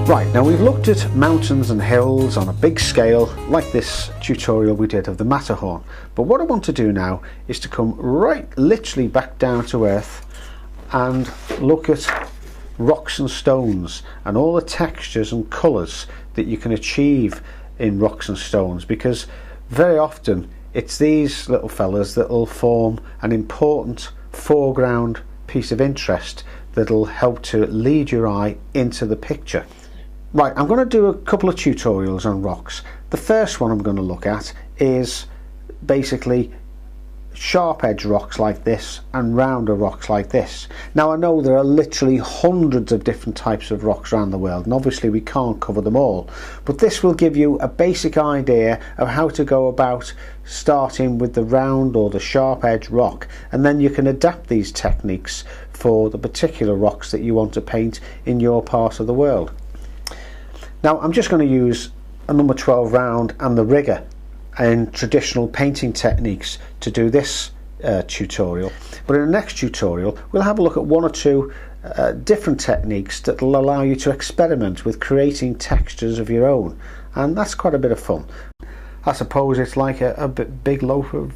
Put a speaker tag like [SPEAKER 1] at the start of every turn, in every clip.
[SPEAKER 1] Right, now we've looked at mountains and hills on a big scale, like this tutorial we did of the Matterhorn. But what I want to do now is to come right literally back down to earth and look at rocks and stones and all the textures and colours that you can achieve in rocks and stones, because very often it's these little fellas that will form an important foreground piece of interest that'll help to lead your eye into the picture. Right, I'm going to do a couple of tutorials on rocks. The first one I'm going to look at is basically sharp edge rocks like this and rounder rocks like this. Now I know there are literally hundreds of different types of rocks around the world, and obviously we can't cover them all, but this will give you a basic idea of how to go about starting with the round or the sharp edge rock, and then you can adapt these techniques for the particular rocks that you want to paint in your part of the world. Now I'm just going to use a number 12 round and the rigger and traditional painting techniques to do this tutorial, but in the next tutorial we'll have a look at one or two different techniques that will allow you to experiment with creating textures of your own, and that's quite a bit of fun. I suppose it's like a big loaf of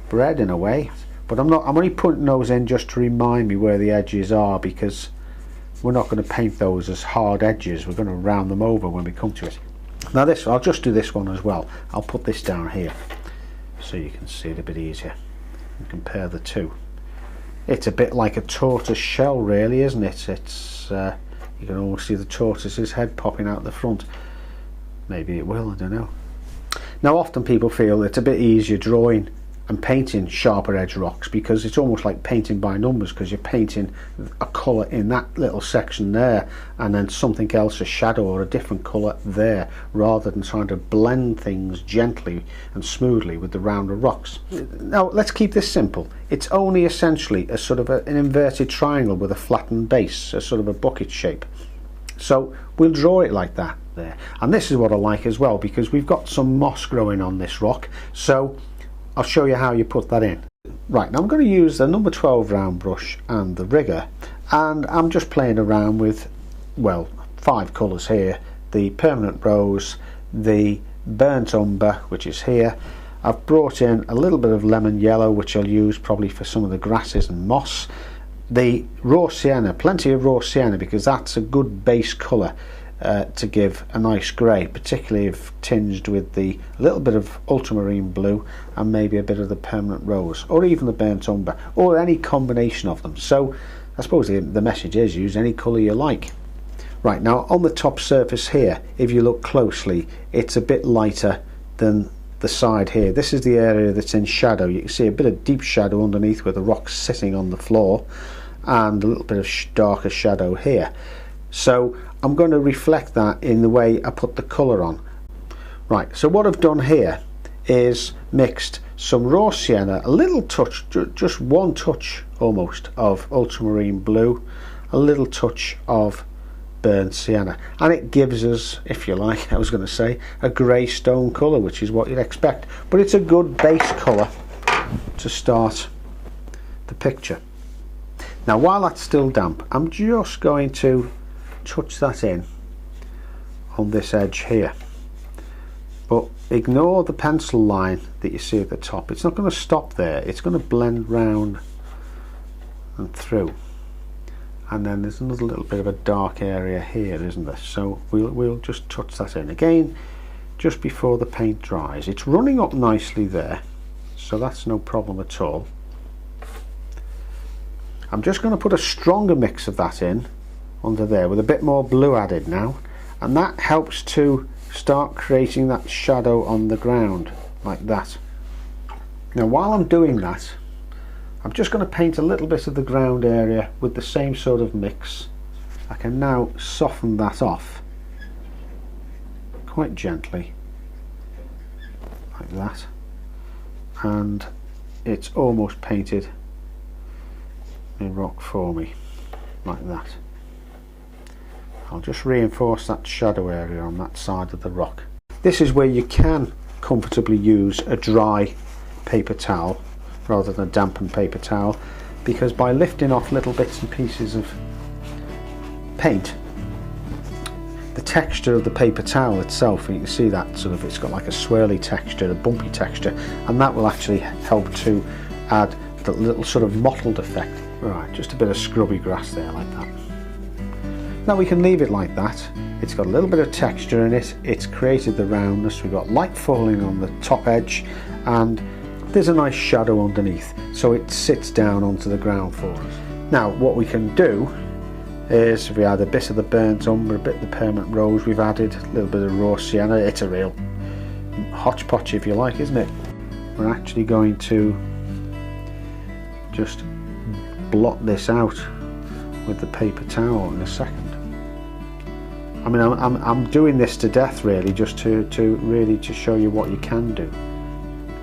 [SPEAKER 1] bread in a way, but I'm only putting those in just to remind me where the edges are, because we're not going to paint those as hard edges. We're going to round them over when we come to it. Now this, I'll just do this one as well. I'll put this down here so you can see it a bit easier and compare the two. It's a bit like a tortoise shell really, isn't it? It's you can almost see the tortoise's head popping out the front. Maybe it will, I don't know. Now often people feel it's a bit easier drawing and painting sharper edge rocks because it's almost like painting by numbers, because you're painting a colour in that little section there and then something else, a shadow or a different colour there, rather than trying to blend things gently and smoothly with the rounder rocks. Now let's keep this simple. It's only essentially a sort of an inverted triangle with a flattened base, a sort of a bucket shape. So we'll draw it like that there, and this is what I like as well, because we've got some moss growing on this rock, so I'll show you how you put that in. Right, now I'm going to use the number 12 round brush and the rigger, and I'm just playing around with, well, 5 colours here: the permanent rose, the burnt umber, which is here. I've brought in a little bit of lemon yellow, which I'll use probably for some of the grasses and moss. The raw sienna, plenty of raw sienna, because that's a good base colour to give a nice grey, particularly if tinged with a little bit of ultramarine blue and maybe a bit of the permanent rose, or even the burnt umber, or any combination of them. So I suppose the message is use any colour you like. Right, now on the top surface here, if you look closely, it's a bit lighter than the side here. This is the area that's in shadow. You can see a bit of deep shadow underneath where the rock's sitting on the floor, and a little bit of darker shadow here. So I'm going to reflect that in the way I put the colour on. Right, so what I've done here is mixed some raw sienna, a little touch, just one touch almost, of ultramarine blue, a little touch of burnt sienna, and it gives us, if you like, I was going to say, a grey stone colour, which is what you'd expect, but it's a good base colour to start the picture. Now while that's still damp, I'm just going to touch that in on this edge here, but ignore the pencil line that you see at the top. It's not going to stop there, it's going to blend round and through, and then there's another little bit of a dark area here, isn't there? So we'll just touch that in again just before the paint dries. It's running up nicely there, so that's no problem at all. I'm just going to put a stronger mix of that in under there with a bit more blue added now, and that helps to start creating that shadow on the ground like that. Now while I'm doing that, I'm just going to paint a little bit of the ground area with the same sort of mix. I can now soften that off quite gently like that, and it's almost painted in rock for me like that. I'll just reinforce that shadow area on that side of the rock. This is where you can comfortably use a dry paper towel rather than a dampened paper towel, because by lifting off little bits and pieces of paint, the texture of the paper towel itself. You can see that sort of, it's got like a swirly texture, a bumpy texture, and that will actually help to add the little sort of mottled effect. Right, just a bit of scrubby grass there like that. Now we can leave it like that. It's got a little bit of texture in it, it's created the roundness, we've got light falling on the top edge, and there's a nice shadow underneath, so it sits down onto the ground for us. Now what we can do is, if we add a bit of the burnt umber, a bit of the permanent rose, we've added a little bit of raw sienna. It's a real hodgepodge, if you like, isn't it? We're actually going to just blot this out with the paper towel in a second. I mean, I'm doing this to death really, just to really show you what you can do.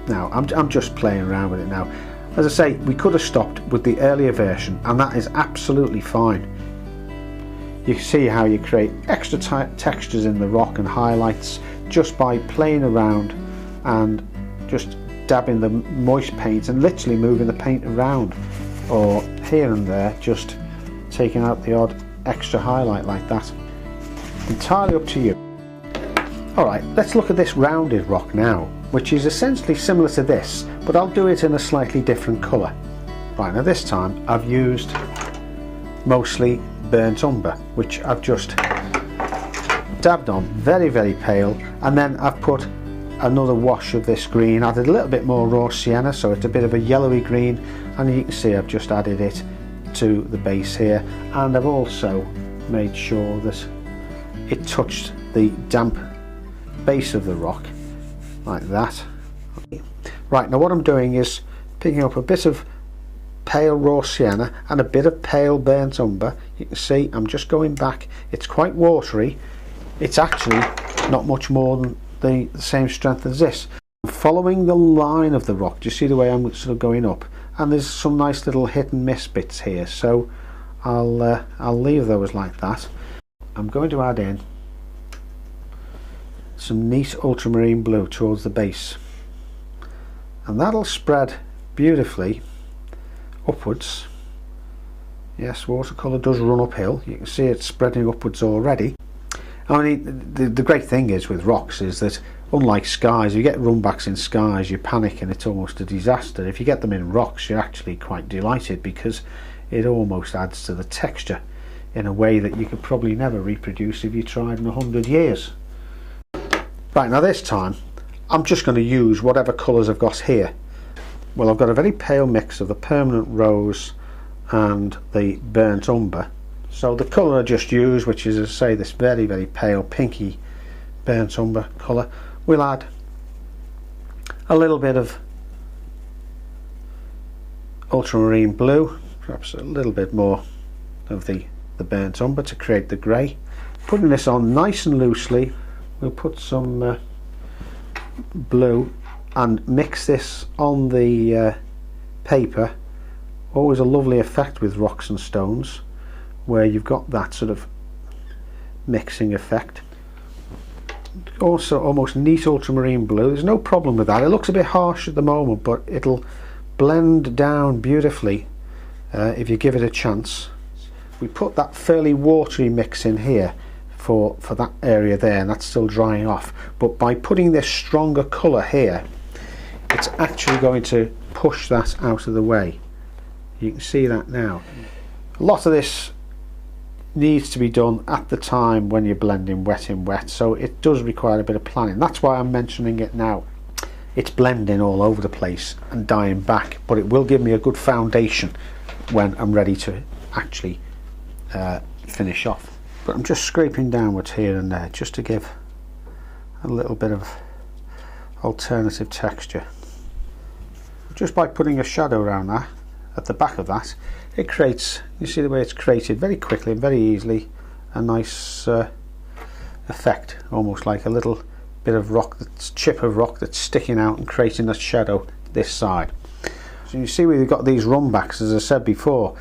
[SPEAKER 1] Now I'm just playing around with it now. As I say, we could have stopped with the earlier version, and that is absolutely fine. You can see how you create extra textures in the rock and highlights just by playing around and just dabbing the moist paint and literally moving the paint around, or here and there just taking out the odd extra highlight like that. Entirely up to you. Alright, let's look at this rounded rock now, which is essentially similar to this, but I'll do it in a slightly different colour. Right, now this time I've used mostly burnt umber, which I've just dabbed on very, very pale, and then I've put another wash of this green, added a little bit more raw sienna, so it's a bit of a yellowy green, and you can see I've just added it to the base here, and I've also made sure that it touched the damp base of the rock like that. Right, now what I'm doing is picking up a bit of pale raw sienna and a bit of pale burnt umber. You can see I'm just going back. It's quite watery. It's actually not much more than the same strength as this. I'm following the line of the rock. Do you see the way I'm sort of going up? And there's some nice little hit and miss bits here, so I'll leave those like that. I'm going to add in some neat ultramarine blue towards the base, and that'll spread beautifully upwards. Yes, watercolour does run uphill. You can see it's spreading upwards already. I mean, the great thing is with rocks is that, unlike skies, you get runbacks in skies, you panic and it's almost a disaster. If you get them in rocks, you're actually quite delighted, because it almost adds to the texture in a way that you could probably never reproduce if you tried in 100 years. Right, now this time I'm just going to use whatever colours I've got here. Well, I've got a very pale mix of the permanent rose and the burnt umber. So the colour I just used, which is, as I say, this very, very pale pinky burnt umber colour, we'll add a little bit of ultramarine blue, perhaps a little bit more of the burnt umber to create the grey. Putting this on nice and loosely, we'll put some blue and mix this on the paper. Always a lovely effect with rocks and stones, where you've got that sort of mixing effect. Also almost neat ultramarine blue, there's no problem with that. It looks a bit harsh at the moment, but it'll blend down beautifully if you give it a chance. We put that fairly watery mix in here for that area there, and that's still drying off, but by putting this stronger colour here, it's actually going to push that out of the way. You can see that now. A lot of this needs to be done at the time when you're blending wet in wet, so it does require a bit of planning. That's why I'm mentioning it now. It's blending all over the place and dying back, but it will give me a good foundation when I'm ready to actually finish off. But I'm just scraping downwards here and there just to give a little bit of alternative texture. Just by putting a shadow around that, at the back of that, it creates, you see the way it's created very quickly and very easily, a nice effect, almost like a little bit of rock, chip of rock that's sticking out and creating a shadow this side. So you see we've got these runbacks, as I said before.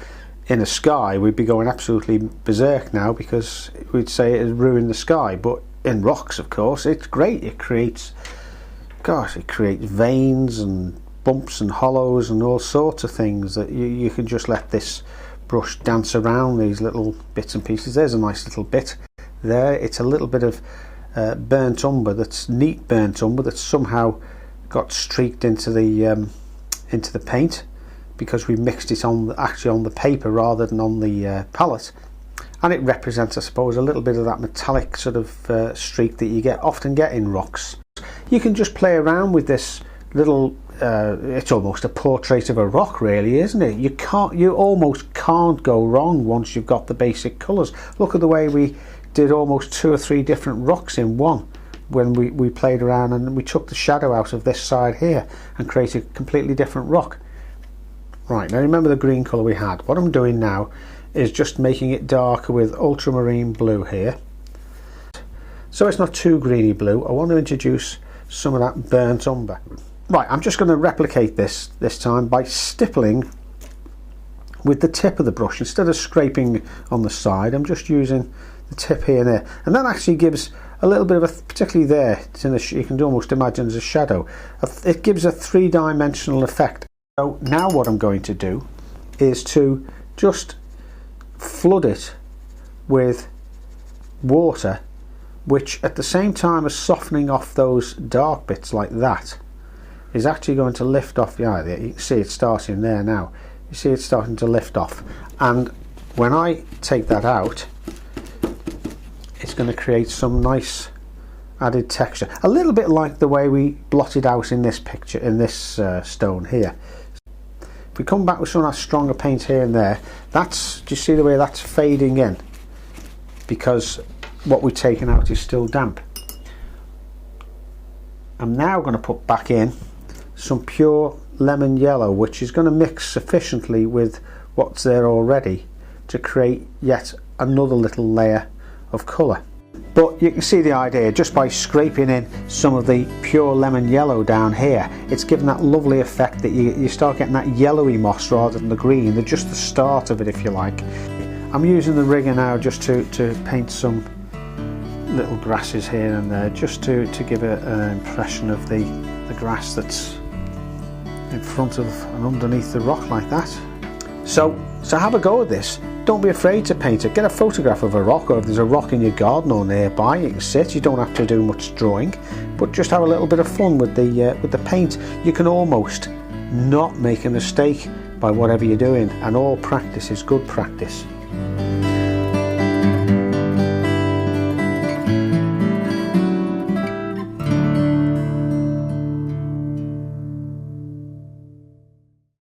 [SPEAKER 1] In a sky we'd be going absolutely berserk now, because we'd say it has ruined the sky, but in rocks, of course, it's great. It creates, gosh, it creates veins and bumps and hollows and all sorts of things that you can just let this brush dance around these little bits and pieces. There's a nice little bit there. It's a little bit of burnt umber, that's neat burnt umber that's somehow got streaked into the paint, because we mixed it actually on the paper rather than on the palette, and it represents, I suppose, a little bit of that metallic sort of streak that you often get in rocks. You can just play around with this little it's almost a portrait of a rock, really, isn't it? You almost can't go wrong once you've got the basic colours. Look at the way we did almost 2 or 3 different rocks in one when we played around, and we took the shadow out of this side here and created a completely different rock. Right, now remember the green colour we had. What I'm doing now is just making it darker with ultramarine blue here, so it's not too greeny blue. I want to introduce some of that burnt umber. Right, I'm just going to replicate this time by stippling with the tip of the brush. Instead of scraping on the side, I'm just using the tip here and there, and that actually gives a little bit of a, particularly there, you can almost imagine as a shadow, it gives a 3-dimensional effect. So now what I'm going to do is to just flood it with water, which at the same time as softening off those dark bits like that, is actually going to lift off the eye. You can see it starting there now. You see it's starting to lift off, and when I take that out, it's going to create some nice added texture, a little bit like the way we blotted out in this picture, in this stone here. If we come back with some of that stronger paint here and there, do you see the way that's fading in? Because what we've taken out is still damp. I'm now going to put back in some pure lemon yellow, which is going to mix sufficiently with what's there already to create yet another little layer of colour. But you can see the idea just by scraping in some of the pure lemon yellow down here. It's given that lovely effect that you start getting that yellowy moss rather than the green. They're just the start of it, if you like. I'm using the rigger now just to paint some little grasses here and there, just to give an impression of the grass that's in front of and underneath the rock like that. So have a go at this. Don't be afraid to paint it. Get a photograph of a rock, or if there's a rock in your garden or nearby, you can sit. You don't have to do much drawing, but just have a little bit of fun with the paint. You can almost not make a mistake by whatever you're doing, and all practice is good practice.